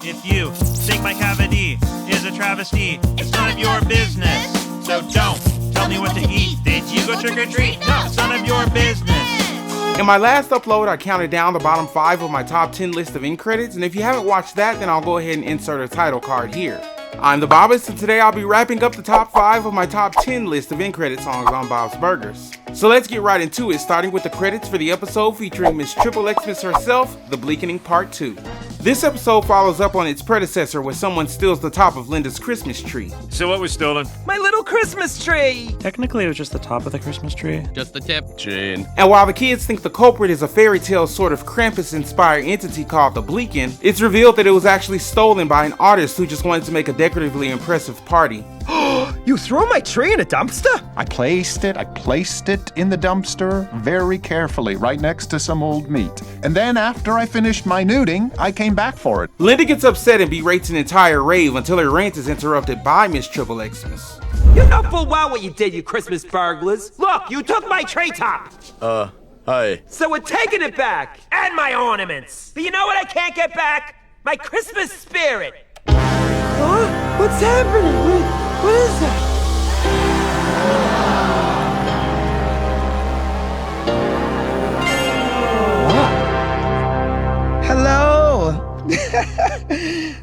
If you think my cavity is a travesty, it's none of your business. So don't tell me what to eat. Did you go trick or treat? No, it's none of your business. In my last upload, I counted down the bottom 5 of my top 10 list of end credits, and if you haven't watched that, then I'll go ahead and insert a title card here. I'm the Bobbist, and today I'll be wrapping up the top 5 of my top 10 list of end credit songs on Bob's Burgers. So let's get right into it, starting with the credits for the episode featuring Miss Triple Xmas herself, The Bleakening Part 2. This episode follows up on its predecessor where someone steals the top of Linda's Christmas tree. So what was stolen? My little Christmas tree! Technically, it was just the top of the Christmas tree. Just the tip. Gene. And while the kids think the culprit is a fairy tale sort of Krampus-inspired entity called the Bleakin, it's revealed that it was actually stolen by an artist who just wanted to make a decoratively impressive party. You threw my tree in a dumpster? I placed it in the dumpster very carefully, right next to some old meat. And then after I finished my nuding, I came back for it. Linda gets upset and berates an entire rave until her rant is interrupted by Miss Triple Xmas. You know full well what you did, you Christmas burglars. Look, you took my tree top. Hi. So we're taking it back, and my ornaments. But you know what I can't get back? My Christmas spirit. Huh? What's happening? What is that? Hello.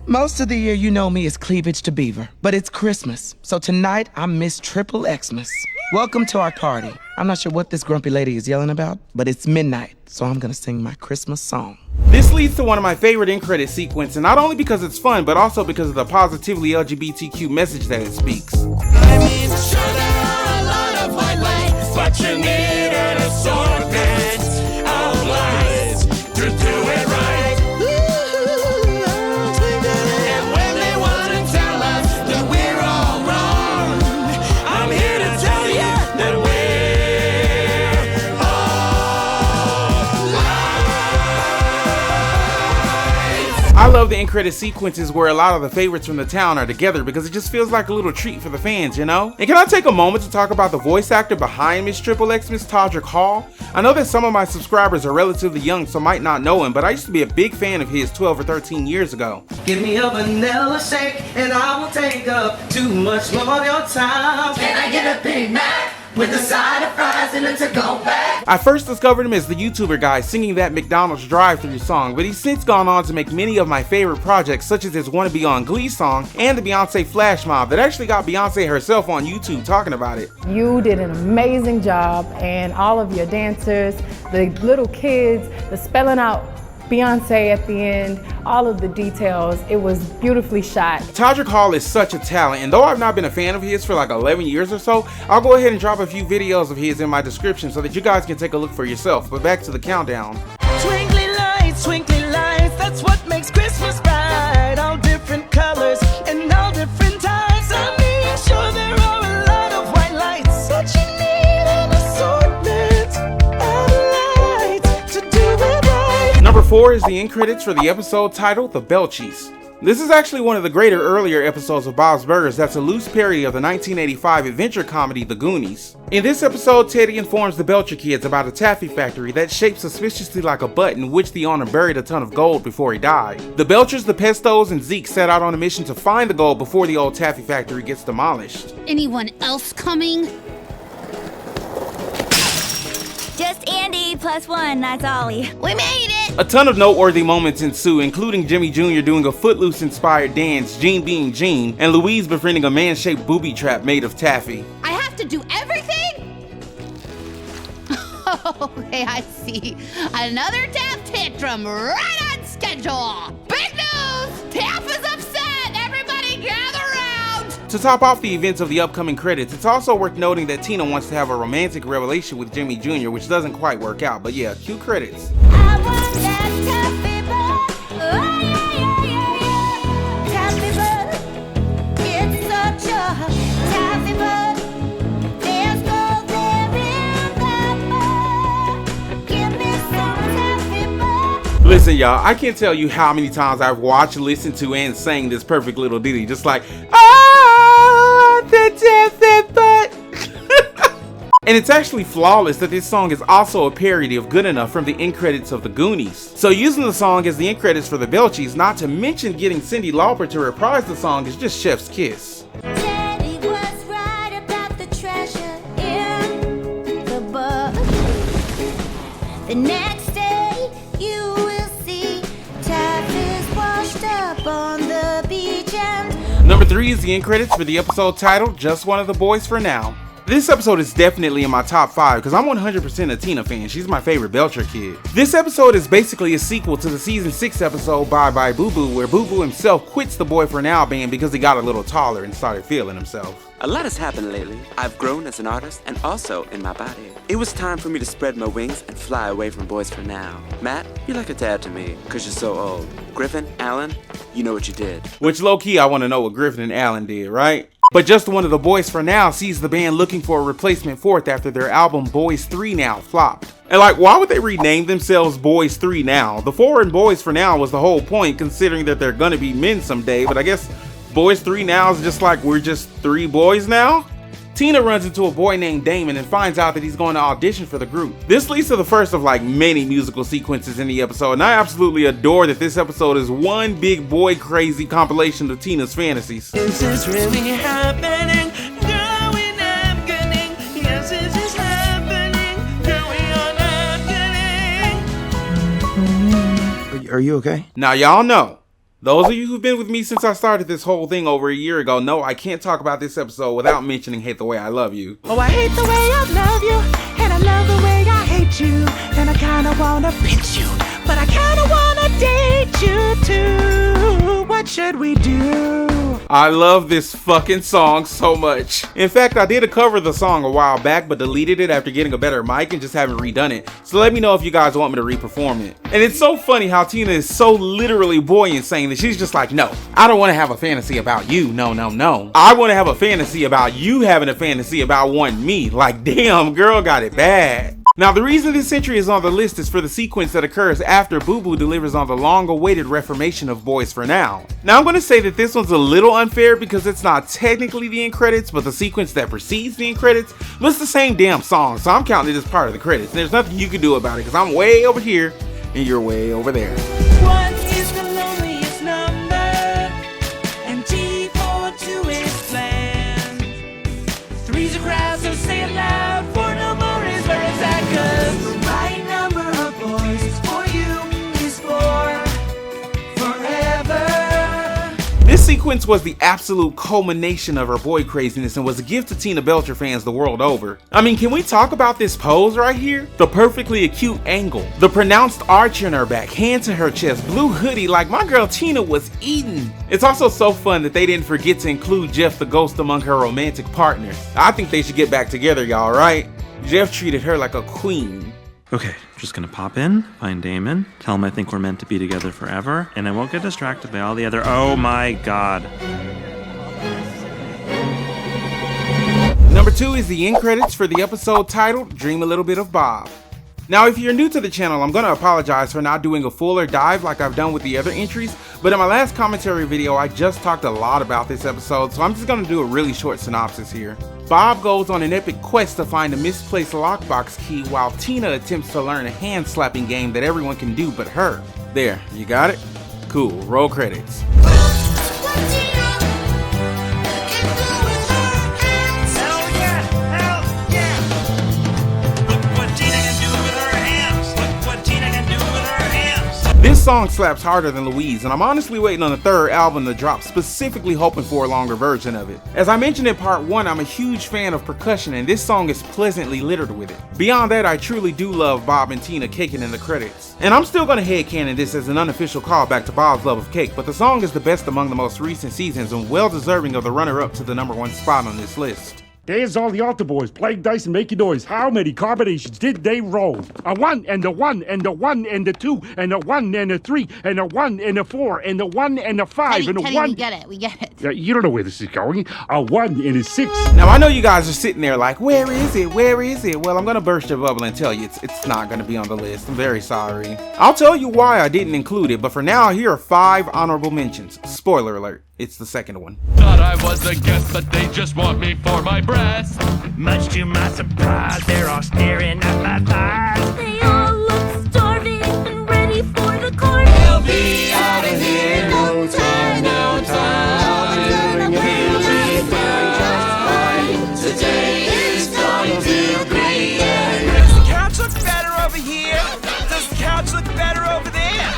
Most of the year you know me as Cleavage to Beaver, but it's Christmas, so tonight I'm Miss Triple Xmas. Welcome to our party. I'm not sure what this grumpy lady is yelling about, but it's midnight, so I'm gonna sing my Christmas song. This leads to one of my favorite end credit sequences, not only because it's fun, but also because of the positively LGBTQ message that it speaks. I mean, sure there are a lot of white lights, but you need an assortment of lies to do it right. And when they want to tell us that we're all wrong, I'm here to tell you that we're all lies. I love the end credit sequences where a lot of the favorites from the town are together because it just feels like a little treat for the fans, you know? And can I take a moment to talk about the voice actor behind Miss Triple Xmas, TODRICK Hall? I know that some of my subscribers are relatively young, so might not know him, but I used to be a big fan of his 12 or 13 years ago. Give me a vanilla shake and I will take up too much more of your time. Can I get a Big Mac with a side of fries and a to-go bag? I first discovered him as the YouTuber guy singing that McDonald's drive-thru song, but he's since gone on to make many of my favorite projects such as his Wanna Be on Glee song and the Beyonce Flash Mob that actually got Beyonce herself on YouTube talking about it. You did an amazing job, and all of your dancers, the little kids, the spelling out Beyonce at the end, all of the details, it was beautifully shot. TODRICK Hall is such a talent, and though I've not been a fan of his for like 11 years or so, I'll go ahead and drop a few videos of his in my description so that you guys can take a look for yourself. But back to the countdown. Twinkly lights, that's what makes Christmas bright. All different colors and all different types. I mean, sure there are a lot of white lights, but you need an assortment of lights to do it right. Number 4 is the end credits for the episode titled The Belchies. This is actually one of the greater earlier episodes of Bob's Burgers that's a loose parody of the 1985 adventure comedy The Goonies. In this episode, Teddy informs the Belcher kids about a taffy factory that's shaped suspiciously like a butt in which the owner buried a ton of gold before he died. The Belchers, the Pestos, and Zeke set out on a mission to find the gold before the old taffy factory gets demolished. Anyone else coming? Just Andy +1, that's Ollie. We made it! A ton of noteworthy moments ensue, including Jimmy Jr. doing a Footloose-inspired dance, Gene being Gene, and Louise befriending a man-shaped booby trap made of taffy. I have to do everything? Okay, I see. Another tap tantrum right on schedule. Big news! Taff is upset! Everybody gather around! To top off the events of the upcoming credits, it's also worth noting that Tina wants to have a romantic revelation with Jimmy Jr., which doesn't quite work out, but yeah, cue credits. I want that taffy bud. Oh, yeah. Taffy bud. It's such a taffy bud. There's gold there in that bud. Give me some taffy bud. Listen, y'all, I can't tell you how many times I've watched, listened to, and sang this perfect little ditty, just like, ah, the taffy bud. And it's actually flawless that this song is also a parody of Good Enough from the end credits of the Goonies. So using the song as the end credits for the Belchies, not to mention getting Cyndi Lauper to reprise the song, is just chef's kiss. Teddy was right about the treasure in the book. The next day you will see Taff is washed up on the beach and Number 3 is the end credits for the episode titled Just One of the Boys for Now. This episode is definitely in my top 5 because I'm 100% a Tina fan. She's my favorite Belcher kid. This episode is basically a sequel to the season 6 episode Bye Bye Boo Boo, where Boo Boo himself quits the Boy For Now band because he got a little taller and started feeling himself. A lot has happened lately. I've grown as an artist and also in my body. It was time for me to spread my wings and fly away from Boyz for Now. Matt, you're like a dad to me because you're so old. Griffin, Alan, you know what you did. Which low-key I want to know what Griffin and Alan did, right? But just one of the Boyz for Now sees the band looking for a replacement fourth after their album Boyz 3 Now flopped. And like, why would they rename themselves Boyz 3 Now? The 4 in Boyz for Now was the whole point, considering that they're gonna be men someday, but I guess Boyz 3 Now is just like, we're just 3 boys now? Tina runs into a boy named Damon and finds out that he's going to audition for the group. This leads to the first of like many musical sequences in the episode, and I absolutely adore that this episode is one big boy crazy compilation of Tina's fantasies. Is this really happening? Going happening. Yes, is this happening? Going happening. Are you okay? Now y'all know, those of you who've been with me since I started this whole thing over a year ago know I can't talk about this episode without mentioning Hate the Way I Love You. Oh, I hate the way I love you, and I love the way I hate you, and I kinda wanna pinch you, but I kinda wanna date you too. What should we do? I love this fucking song so much. In fact, I did a cover of the song a while back, but deleted it after getting a better mic and just haven't redone it. So let me know if you guys want me to re-perform it. And it's so funny how Tina is so literally buoyant saying that she's just like, no, I don't want to have a fantasy about you. No, no, no. I want to have a fantasy about you having a fantasy about wanting me. Like, damn, girl got it bad. Now, the reason this entry is on the list is for the sequence that occurs after Boo Boo delivers on the long-awaited reformation of Boyz for Now. Now, I'm going to say that this one's a little unfair because it's not technically the end credits, but the sequence that precedes the end credits, but it's the same damn song, so I'm counting it as part of the credits. There's nothing you can do about it because I'm way over here and you're way over there. One is the loneliest number, and T for 2 is planned. 3's a crowd, so say it loud. 4 no more is where it's at, 'cause the right number of boys for you is 4 forever. This sequence was the absolute culmination of her boy craziness and was a gift to Tina Belcher fans the world over. I mean, can we talk about this pose right here? The perfectly acute angle, the pronounced arch in her back, hand to her chest, blue hoodie, like my girl Tina was eating. It's also so fun that they didn't forget to include Jeff the Ghost among her romantic partners. I think they should get back together, y'all, right? Jeff treated her like a queen. Okay, just gonna pop in, find Damon, tell him I think we're meant to be together forever, and I won't get distracted by all the other— oh my god. Number 2 is the end credits for the episode titled Dream a Little Bit of Bob. Now, if you're new to the channel, I'm going to apologize for not doing a fuller dive like I've done with the other entries, but in my last commentary video, I just talked a lot about this episode, so I'm just going to do a really short synopsis here. Bob goes on an epic quest to find a misplaced lockbox key while Tina attempts to learn a hand-slapping game that everyone can do but her. There, you got it? Cool, roll credits. This song slaps harder than Louise, and I'm honestly waiting on the 3rd album to drop, specifically hoping for a longer version of it. As I mentioned in part 1, I'm a huge fan of percussion, and this song is pleasantly littered with it. Beyond that, I truly do love Bob and Tina caking in the credits. And I'm still gonna headcanon this as an unofficial callback to Bob's love of cake, but the song is the best among the most recent seasons and well deserving of the runner-up to the #1 spot on this list. There's all the altar boys playing dice and making noise. How many combinations did they roll? A 1 and a 1 and a 1 and a 2 and a 1 and a 3 and a 1 and a 4 and a 1 and a 5 and a 1. We get it. We get it. Yeah, you don't know where this is going. A 1 and a 6. Now, I know you guys are sitting there like, where is it? Where is it? Well, I'm gonna burst your bubble and tell you it's not gonna be on the list. I'm very sorry. I'll tell you why I didn't include it, but for now, here are 5 honorable mentions. Spoiler alert, it's the 2nd one. Thought I was a guest, but they just want me for my birthday. breast. Much to my surprise, they're all staring at my thighs. They all look starving and ready for the carny. We'll be out of here, no time, no time. We'll be doing just fine. Today is going to be Does the couch look better over here? Does the couch look better over there?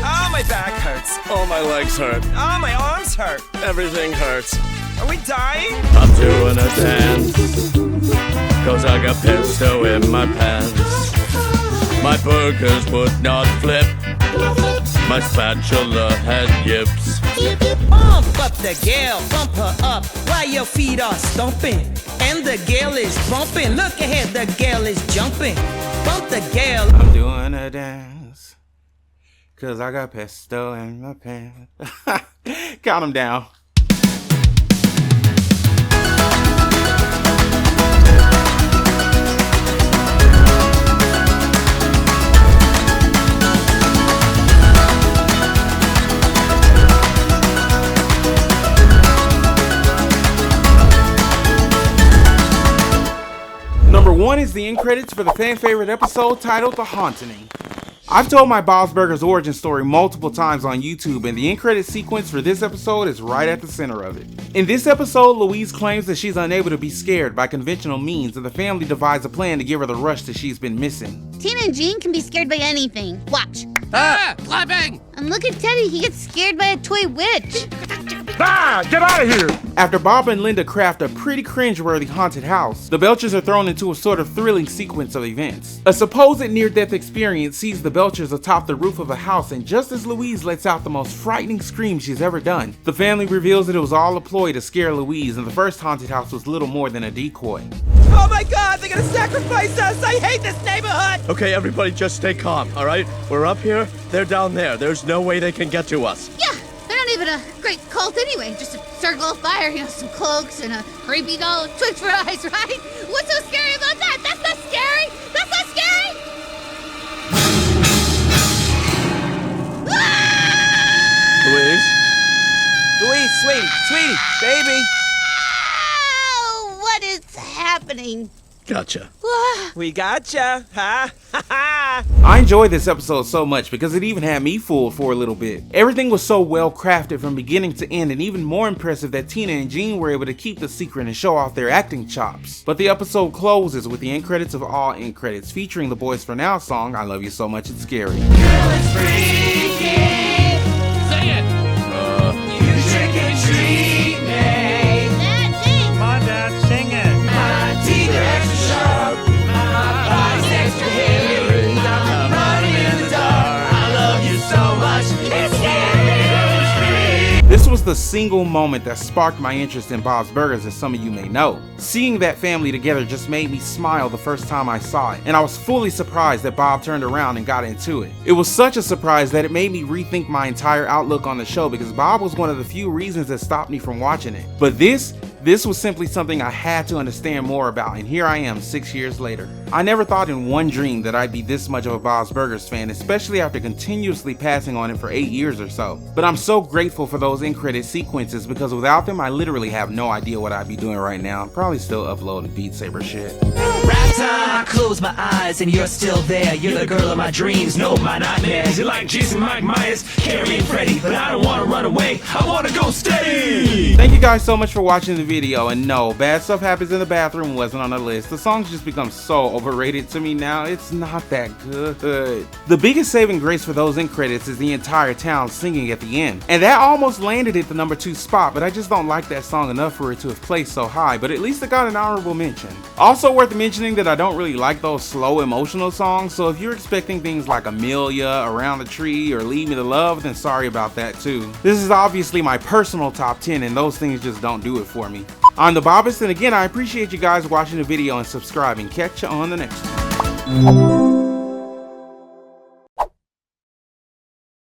Oh, my back hurts. all my legs hurt. Oh, my arms hurt. Everything hurts. Are we dying? I'm doing a dance, 'cause I got pesto in my pants. My burgers would not flip, my spatula had yips. Pump up the gal, bump her up while your feet are stomping. And the gal is bumping. Look ahead, the gal is jumping. Bump the gal. I'm doing a dance, 'cause I got pesto in my pants. Count them down. Number 1 is the end credits for the fan favorite episode titled The Haunting. I've told my Bob's Burgers origin story multiple times on YouTube, and the end credit sequence for this episode is right at the center of it. In this episode, Louise claims that she's unable to be scared by conventional means, and the family devises a plan to give her the rush that she's been missing. Tina and Jean can be scared by anything. Watch. Clapping! And look at Teddy, he gets scared by a toy witch. Ah, get out of here! After Bob and Linda craft a pretty cringeworthy haunted house, the Belchers are thrown into a sort of thrilling sequence of events. A supposed near-death experience sees the Belchers atop the roof of a house, and just as Louise lets out the most frightening scream she's ever done, the family reveals that it was all a ploy to scare Louise, and the first haunted house was little more than a decoy. Oh my God, they're gonna sacrifice us. I hate this neighborhood. Okay, everybody just stay calm, all right? We're up here, they're down there. There's no way they can get to us. Yeah, they're not even a great cult anyway. Just a circle of fire, some cloaks and a creepy doll with Twitch for eyes, right? What's so scary about that? That's not scary. That's not scary. Louise? Sweetie, baby. Oh, what is happening? Gotcha. We gotcha, huh? I enjoyed this episode so much because it even had me fooled for a little bit. Everything was so well crafted from beginning to end, and even more impressive that Tina and Jean were able to keep the secret and show off their acting chops. But the episode closes with the end credits of all end credits, featuring the Boyz for Now song, I Love You So Much It's Scary. Say it! You trick and treat me. Dad, sing. Come on, Dad, sing it. My teeth are extra sharp. My body's extra hairy. I'm running in the dark. I love you so much. It's scary. This was the single moment that sparked my interest in Bob's Burgers, as some of you may know. Seeing that family together just made me smile the first time I saw it, and I was fully surprised that Bob turned around and got into it. It was such a surprise that it made me rethink my entire outlook on the show, because Bob was one of the few reasons that stopped me from watching it. But this was simply something I had to understand more about, and here I am 6 years later. I never thought in one dream that I'd be this much of a Bob's Burgers fan, especially after continuously passing on it for 8 years or so. But I'm so grateful for those end credit sequences, because without them I literally have no idea what I'd be doing right now. Probably still uploading Beat Saber shit. Rap time, I close my eyes and you're still there. You're the girl of my dreams, no my nightmares. You're like Jason, Mike Myers, Carrie and Freddy, but I don't wanna run away, I wanna go steady. Thank you guys so much for watching the video, and no, Bad Stuff Happens in the Bathroom wasn't on the list. The song's just become so overrated to me now, it's not that good. The biggest saving grace for those end credits is the entire town singing at the end, and that almost landed at the number 2 spot, but I just don't like that song enough for it to have placed so high, but at least it got an honorable mention. Also worth mentioning that I don't really like those slow emotional songs, so if you're expecting things like Amelia, Around the Tree, or Leave Me to Love, then sorry about that too. This is obviously my personal top 10, and those things just don't do it for me. I'm the Bobbist, and again, I appreciate you guys watching the video and subscribing. Catch you on the next one.